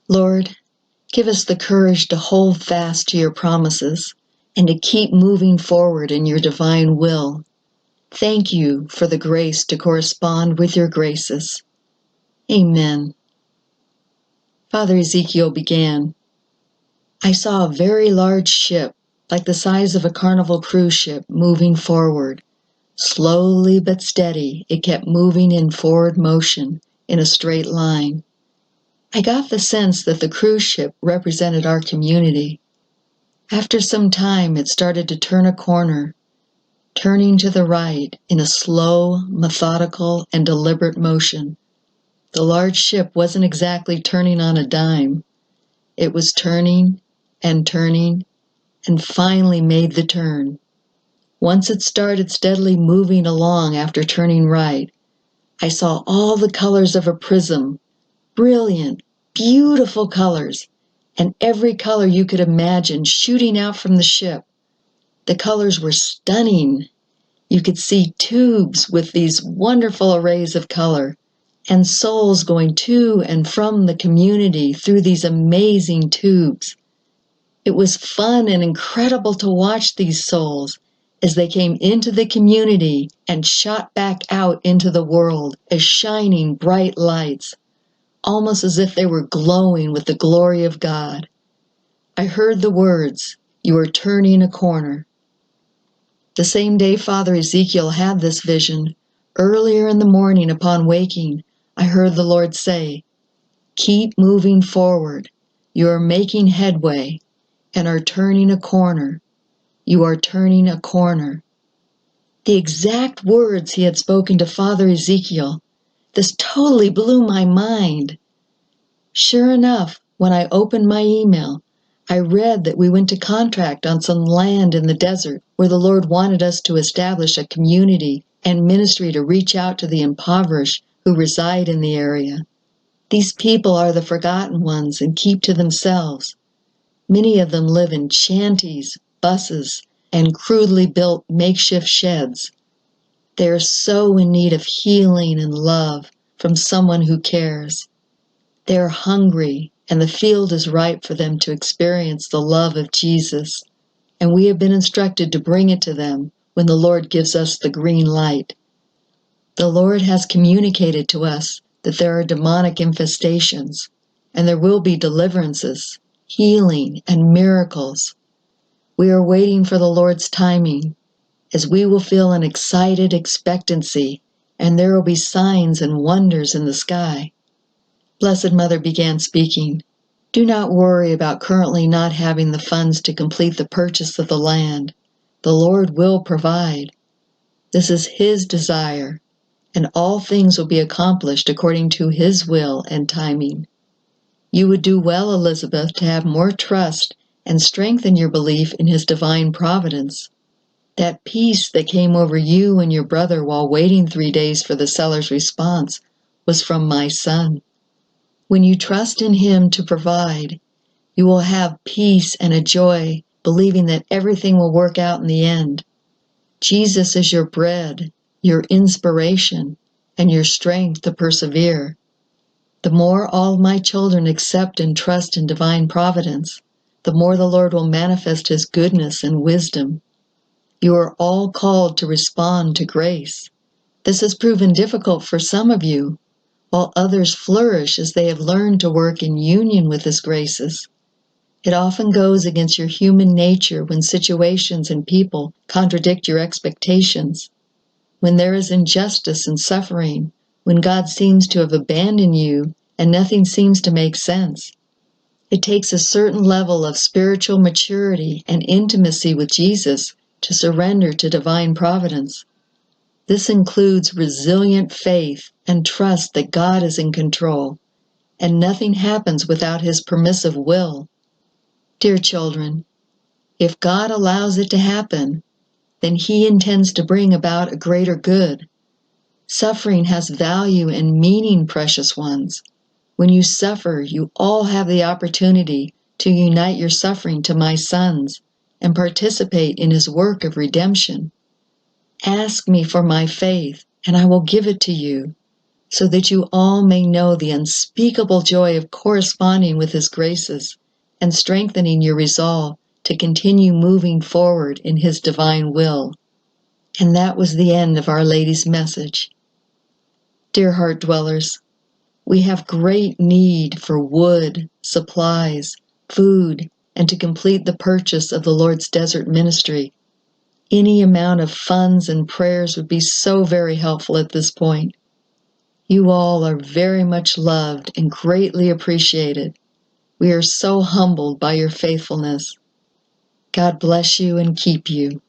Lord, give us the courage to hold fast to your promises and to keep moving forward in your divine will. Thank you for the grace to correspond with your graces. Amen. Father Ezekiel began, I saw a very large ship, like the size of a carnival cruise ship, moving forward. Slowly but steady, it kept moving in forward motion in a straight line. I got the sense that the cruise ship represented our community. After some time, it started to turn a corner, turning to the right in a slow, methodical, and deliberate motion. The large ship wasn't exactly turning on a dime. It was turning, and finally made the turn. Once it started steadily moving along after turning right, I saw all the colors of a prism, brilliant, beautiful colors, and every color you could imagine shooting out from the ship. The colors were stunning. You could see tubes with these wonderful arrays of color, and souls going to and from the community through these amazing tubes. It was fun and incredible to watch these souls as they came into the community and shot back out into the world as shining bright lights, almost as if they were glowing with the glory of God. I heard the words, "You are turning a corner." The same day Father Ezekiel had this vision, earlier in the morning upon waking, I heard the Lord say, "Keep moving forward. You are making headway and are turning a corner. You are turning a corner." The exact words he had spoken to Father Ezekiel. This totally blew my mind. Sure enough, when I opened my email, I read that we went to contract on some land in the desert where the Lord wanted us to establish a community and ministry to reach out to the impoverished who reside in the area. These people are the forgotten ones and keep to themselves. Many of them live in shanties, buses, and crudely built makeshift sheds. They are so in need of healing and love from someone who cares. They are hungry, and the field is ripe for them to experience the love of Jesus, and we have been instructed to bring it to them when the Lord gives us the green light. The Lord has communicated to us that there are demonic infestations, and there will be deliverances, healing, and miracles. We are waiting for the Lord's timing, as we will feel an excited expectancy, and there will be signs and wonders in the sky. Blessed Mother began speaking. Do not worry about currently not having the funds to complete the purchase of the land. The Lord will provide. This is His desire, and all things will be accomplished according to His will and timing. You would do well, Elizabeth, to have more trust and strengthen your belief in His divine providence. That peace that came over you and your brother while waiting 3 days for the seller's response was from my son. When you trust in Him to provide, you will have peace and a joy, believing that everything will work out in the end. Jesus is your bread, your inspiration, and your strength to persevere. The more all my children accept and trust in divine providence, the more the Lord will manifest His goodness and wisdom. You are all called to respond to grace. This has proven difficult for some of you, while others flourish as they have learned to work in union with His graces. It often goes against your human nature when situations and people contradict your expectations. When there is injustice and suffering, when God seems to have abandoned you and nothing seems to make sense. It takes a certain level of spiritual maturity and intimacy with Jesus to surrender to divine providence. This includes resilient faith and trust that God is in control, and nothing happens without His permissive will. Dear children, if God allows it to happen, then He intends to bring about a greater good. Suffering has value and meaning, precious ones. When you suffer, you all have the opportunity to unite your suffering to my Son's and participate in His work of redemption. Ask me for my faith, and I will give it to you. so that you all may know the unspeakable joy of corresponding with His graces and strengthening your resolve to continue moving forward in His divine will. And that was the end of Our Lady's message. Dear heart dwellers, we have great need for wood, supplies, food, and to complete the purchase of the Lord's desert ministry. Any amount of funds and prayers would be so very helpful at this point. You all are very much loved and greatly appreciated. We are so humbled by your faithfulness. God bless you and keep you.